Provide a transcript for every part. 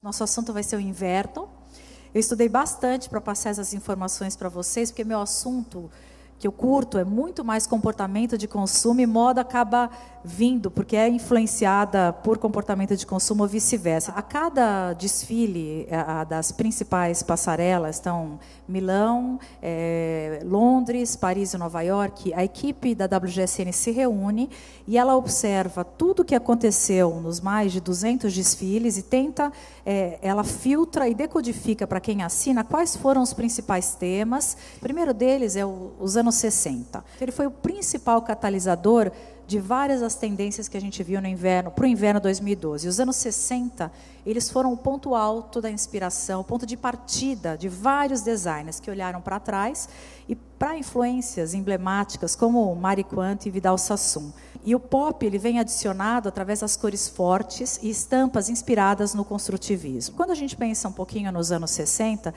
Nosso assunto vai ser o inverno. Eu estudei bastante para passar essas informações para vocês, porque meu assunto que eu curto é muito mais comportamento de consumo e moda acaba vindo, porque é influenciada por comportamento de consumo ou vice-versa. A cada desfile das principais passarelas, estão Milão, Londres, Paris e Nova York, a equipe da WGSN se reúne e ela observa tudo o que aconteceu nos mais de 200 desfiles e tenta, ela filtra e decodifica para quem assina quais foram os principais temas. O primeiro deles é os anos 60. Ele foi o principal catalisador de várias das tendências que a gente viu no inverno, para o inverno 2012. Os anos 60, eles foram o ponto alto da inspiração, o ponto de partida de vários designers que olharam para trás e para influências emblemáticas como Marie Quant e Vidal Sassoon. E o pop ele vem adicionado através das cores fortes e estampas inspiradas no construtivismo. Quando a gente pensa um pouquinho nos anos 60,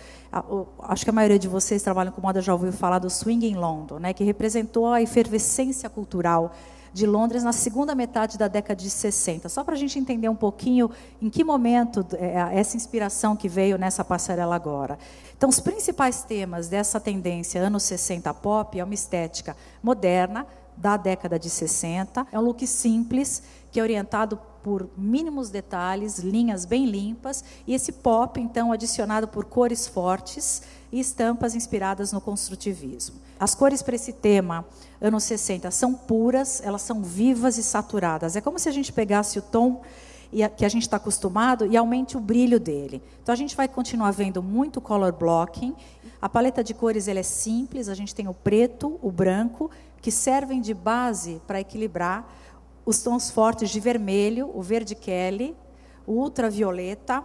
acho que a maioria de vocês trabalham com moda já ouviu falar do Swing in London, né, que representou a efervescência cultural de Londres na segunda metade da década de 60. Só para a gente entender um pouquinho em que momento essa inspiração que veio nessa passarela agora. Então, os principais temas dessa tendência anos 60 pop é uma estética moderna, da década de 60. É um look simples, que é orientado por mínimos detalhes, linhas bem limpas, e esse pop, então, adicionado por cores fortes e estampas inspiradas no construtivismo. As cores para esse tema, anos 60, são puras, elas são vivas e saturadas. É como se a gente pegasse o tom que a gente está acostumado e aumente o brilho dele. Então, a gente vai continuar vendo muito color blocking. A paleta de cores ela é simples, a gente tem o preto, o branco, que servem de base para equilibrar os tons fortes de vermelho, o verde Kelly, o ultravioleta,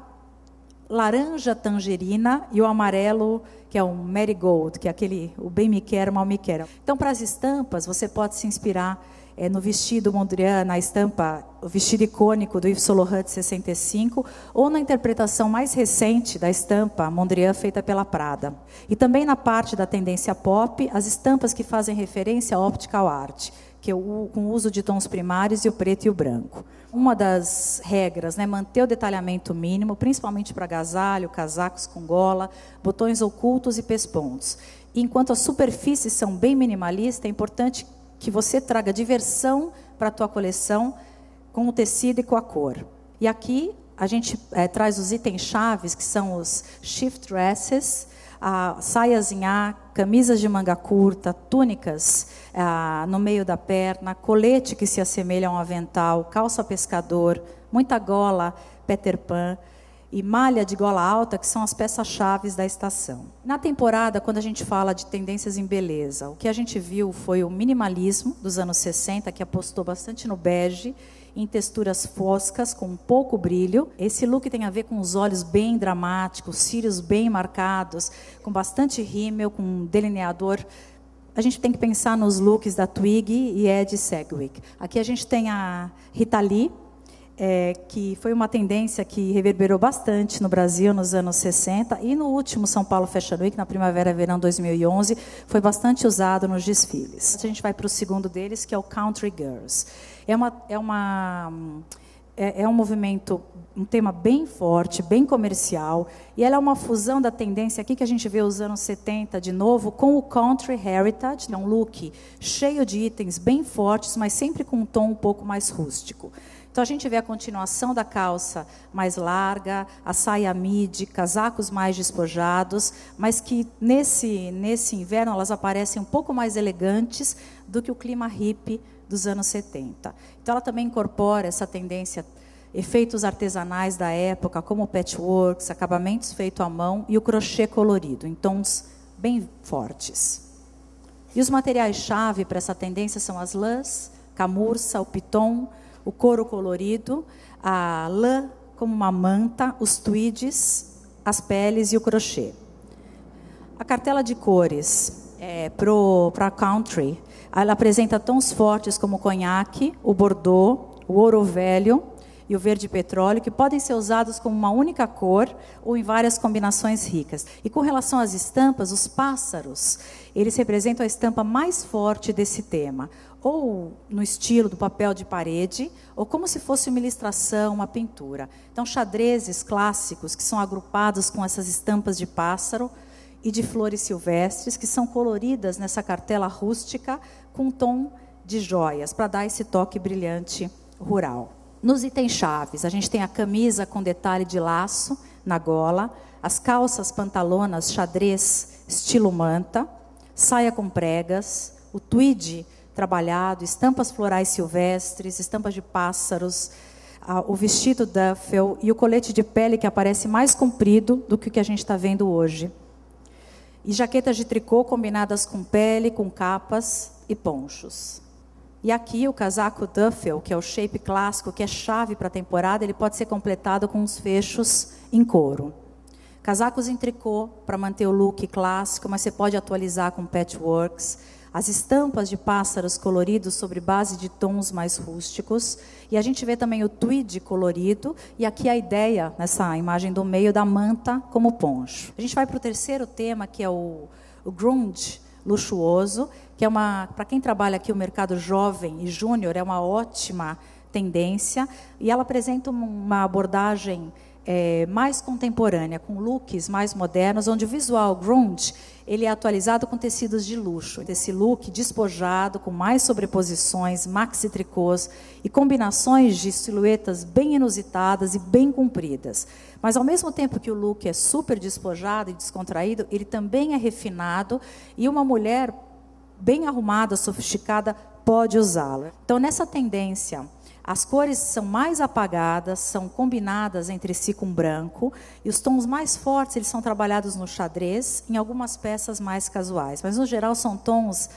laranja tangerina e o amarelo, que é o marigold, que é o bem me quer, mal me quer. Então, para as estampas, você pode se inspirar no vestido Mondrian, na estampa, o vestido icônico do Yves Saint Laurent de 65, ou na interpretação mais recente da estampa Mondrian feita pela Prada. E também na parte da tendência pop, as estampas que fazem referência à optical art, que é com o uso de tons primários e o preto e o branco. Uma das regras, né, manter o detalhamento mínimo, principalmente para agasalho, casacos com gola, botões ocultos e pespontos. E enquanto as superfícies são bem minimalistas, é importante que você traga diversão para a tua coleção com o tecido e com a cor. E aqui a gente traz os itens chaves, que são os shift dresses, saias em A, camisas de manga curta, túnicas no meio da perna, colete que se assemelha a um avental, calça pescador, muita gola Peter Pan e malha de gola alta, que são as peças-chaves da estação. Na temporada, quando a gente fala de tendências em beleza, o que a gente viu foi o minimalismo dos anos 60, que apostou bastante no bege, em texturas foscas, com pouco brilho. Esse look tem a ver com os olhos bem dramáticos, cílios bem marcados, com bastante rímel, com um delineador. A gente tem que pensar nos looks da Twiggy e Ed Sedgwick. Aqui a gente tem a Rita Lee, que foi uma tendência que reverberou bastante no Brasil nos anos 60, e no último São Paulo Fashion Week, na primavera-verão 2011, foi bastante usado nos desfiles. A gente vai para o segundo deles, que é o Country Girls. É um movimento, um tema bem forte, bem comercial, e ela é uma fusão da tendência aqui que a gente vê os anos 70 de novo, com o Country Heritage, é um look cheio de itens bem fortes, mas sempre com um tom um pouco mais rústico. Então, a gente vê a continuação da calça mais larga, a saia midi, casacos mais despojados, mas que nesse inverno elas aparecem um pouco mais elegantes do que o clima hippie dos anos 70. Então, ela também incorpora essa tendência, efeitos artesanais da época, como patchworks, acabamentos feitos à mão e o crochê colorido, em tons bem fortes. E os materiais-chave para essa tendência são as lãs, camurça, o piton, o couro colorido, a lã como uma manta, os tweeds, as peles e o crochê. A cartela de cores para country, ela apresenta tons fortes como o conhaque, o bordeaux, o ouro velho e e o verde petróleo, que podem ser usados como uma única cor ou em várias combinações ricas. E com relação às estampas, os pássaros, eles representam a estampa mais forte desse tema, ou no estilo do papel de parede, ou como se fosse uma ilustração, uma pintura. Então, xadrezes clássicos que são agrupados com essas estampas de pássaro e de flores silvestres, que são coloridas nessa cartela rústica com um tom de joias, para dar esse toque brilhante rural. Nos itens chaves, a gente tem a camisa com detalhe de laço na gola, as calças pantalonas xadrez estilo manta, saia com pregas, o tweed trabalhado, estampas florais silvestres, estampas de pássaros, o vestido duffel e o colete de pele que aparece mais comprido do que o que a gente está vendo hoje. E jaquetas de tricô combinadas com pele, com capas e ponchos. E aqui o casaco duffel, que é o shape clássico, que é chave para a temporada, ele pode ser completado com os fechos em couro. Casacos em tricô para manter o look clássico, mas você pode atualizar com patchworks. As estampas de pássaros coloridos sobre base de tons mais rústicos. E a gente vê também o tweed colorido. E aqui a ideia, nessa imagem do meio, da manta como poncho. A gente vai para o terceiro tema, que é o grunge luxuoso, que é para quem trabalha aqui o mercado jovem e júnior, é uma ótima tendência. E ela apresenta uma abordagem mais contemporânea, com looks mais modernos, onde o visual grunge ele é atualizado com tecidos de luxo. Esse look despojado, com mais sobreposições, maxi tricôs e combinações de silhuetas bem inusitadas e bem compridas. Mas, ao mesmo tempo que o look é super despojado e descontraído, ele também é refinado e uma mulher bem arrumada, sofisticada, pode usá-lo. Então, nessa tendência, as cores são mais apagadas, são combinadas entre si com branco, e os tons mais fortes eles são trabalhados no xadrez, em algumas peças mais casuais, mas no geral são tons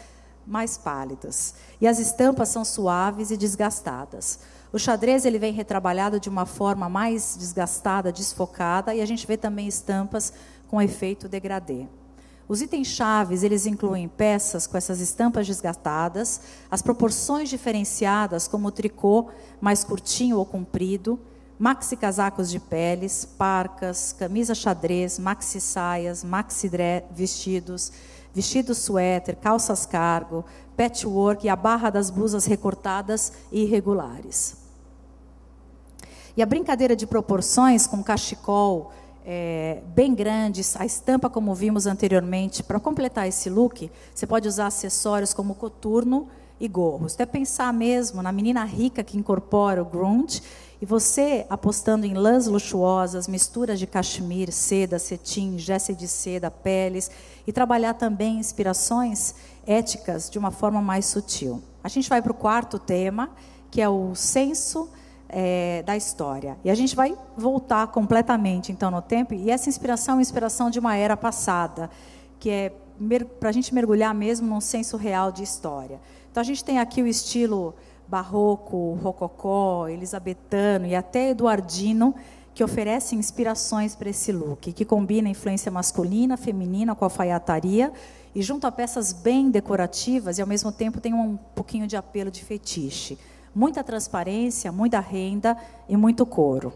mais pálidos. E as estampas são suaves e desgastadas. O xadrez ele vem retrabalhado de uma forma mais desgastada, desfocada, e a gente vê também estampas com efeito degradê. Os itens chaves, eles incluem peças com essas estampas desgastadas, as proporções diferenciadas, como o tricô mais curtinho ou comprido, maxi casacos de peles, parcas, camisa xadrez, maxi saias, maxi vestidos, vestidos suéter, calças cargo, patchwork e a barra das blusas recortadas e irregulares. E a brincadeira de proporções com cachecol, bem grandes, a estampa como vimos anteriormente, para completar esse look, você pode usar acessórios como coturno e gorros. Até pensar mesmo na menina rica que incorpora o grunge, e você apostando em lãs luxuosas, misturas de cachemir, seda, cetim, gesso de seda, peles, e trabalhar também inspirações éticas de uma forma mais sutil. A gente vai para o quarto tema, que é o senso da história. E a gente vai voltar completamente, então, no tempo, e essa inspiração é uma inspiração de uma era passada, que é para a gente mergulhar mesmo num senso real de história. Então, a gente tem aqui o estilo barroco, rococó, elisabetano e até eduardino, que oferecem inspirações para esse look, que combina a influência masculina, feminina com a alfaiataria, e junto a peças bem decorativas, e ao mesmo tempo tem um pouquinho de apelo de fetiche. Muita transparência, muita renda e muito couro.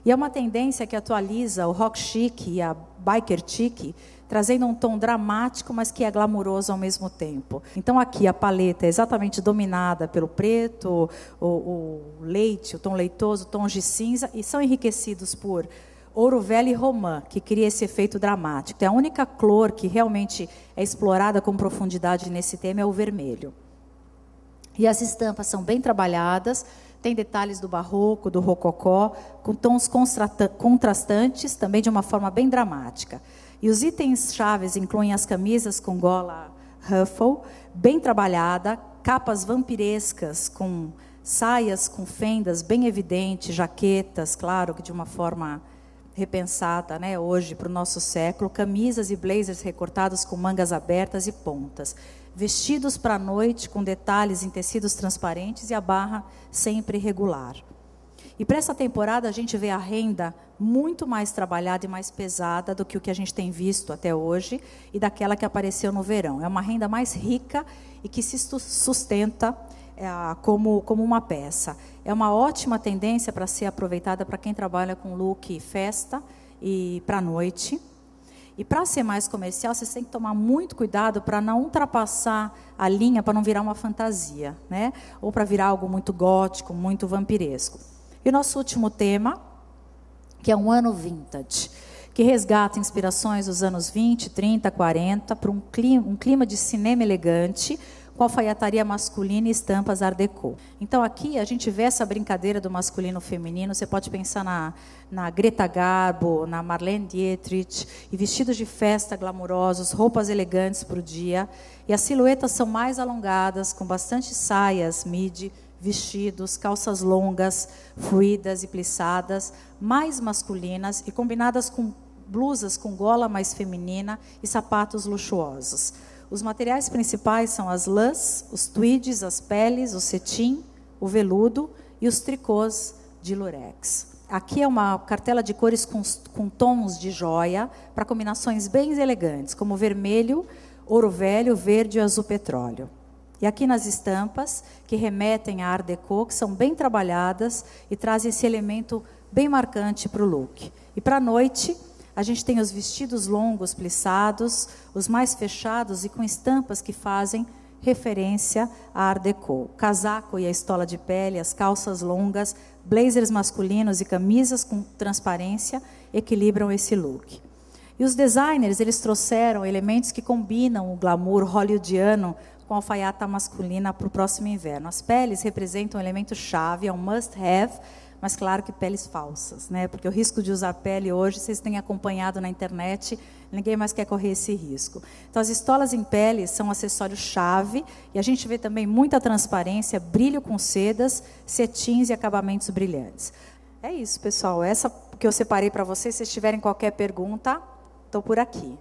E é uma tendência que atualiza o rock chic e a biker chic, trazendo um tom dramático, mas que é glamuroso ao mesmo tempo. Então aqui a paleta é exatamente dominada pelo preto, o leite, o tom leitoso, tons de cinza, e são enriquecidos por ouro velho e romã, que cria esse efeito dramático. Então, a única cor que realmente é explorada com profundidade nesse tema é o vermelho. E as estampas são bem trabalhadas, tem detalhes do barroco, do rococó, com tons contrastantes, também de uma forma bem dramática. E os itens chaves incluem as camisas com gola ruffle, bem trabalhada, capas vampirescas, com saias com fendas bem evidentes, jaquetas, claro que de uma forma repensada, né, hoje para o nosso século, camisas e blazers recortados com mangas abertas e pontas. Vestidos para a noite, com detalhes em tecidos transparentes e a barra sempre irregular. E para essa temporada a gente vê a renda muito mais trabalhada e mais pesada do que o que a gente tem visto até hoje e daquela que apareceu no verão. É uma renda mais rica e que se sustenta como uma peça. é uma ótima tendência para ser aproveitada para quem trabalha com look festa e para a noite. E para ser mais comercial, vocês têm que tomar muito cuidado para não ultrapassar a linha, para não virar uma fantasia, né? Ou para virar algo muito gótico, muito vampiresco. E o nosso último tema, que é um ano vintage, que resgata inspirações dos anos 20, 30, 40, para um clima de cinema elegante, com alfaiataria masculina e estampas art déco. Então aqui a gente vê essa brincadeira do masculino e feminino, você pode pensar na Greta Garbo, na Marlene Dietrich, e vestidos de festa glamurosos, roupas elegantes para o dia, e as silhuetas são mais alongadas, com bastante saias, midi, vestidos, calças longas, fluídas e plissadas, mais masculinas e combinadas com blusas com gola mais feminina e sapatos luxuosos. Os materiais principais são as lãs, os tweeds, as peles, o cetim, o veludo e os tricôs de lurex. Aqui é uma cartela de cores com tons de joia para combinações bem elegantes, como vermelho, ouro velho, verde e azul petróleo. E aqui nas estampas, que remetem a art déco, que são bem trabalhadas e trazem esse elemento bem marcante para o look. E para a noite, a gente tem os vestidos longos, plissados, os mais fechados e com estampas que fazem referência a art déco. O casaco e a estola de pele, as calças longas, blazers masculinos e camisas com transparência equilibram esse look. E os designers, eles trouxeram elementos que combinam o glamour hollywoodiano com a alfaiata masculina para o próximo inverno. As peles representam um elemento chave, é um must-have, mas claro que peles falsas, né? Porque o risco de usar pele hoje, vocês têm acompanhado na internet, ninguém mais quer correr esse risco. Então, as estolas em pele são um acessório-chave, e a gente vê também muita transparência, brilho com sedas, cetins e acabamentos brilhantes. É isso, pessoal. Essa que eu separei para vocês. Se vocês tiverem qualquer pergunta, estou por aqui.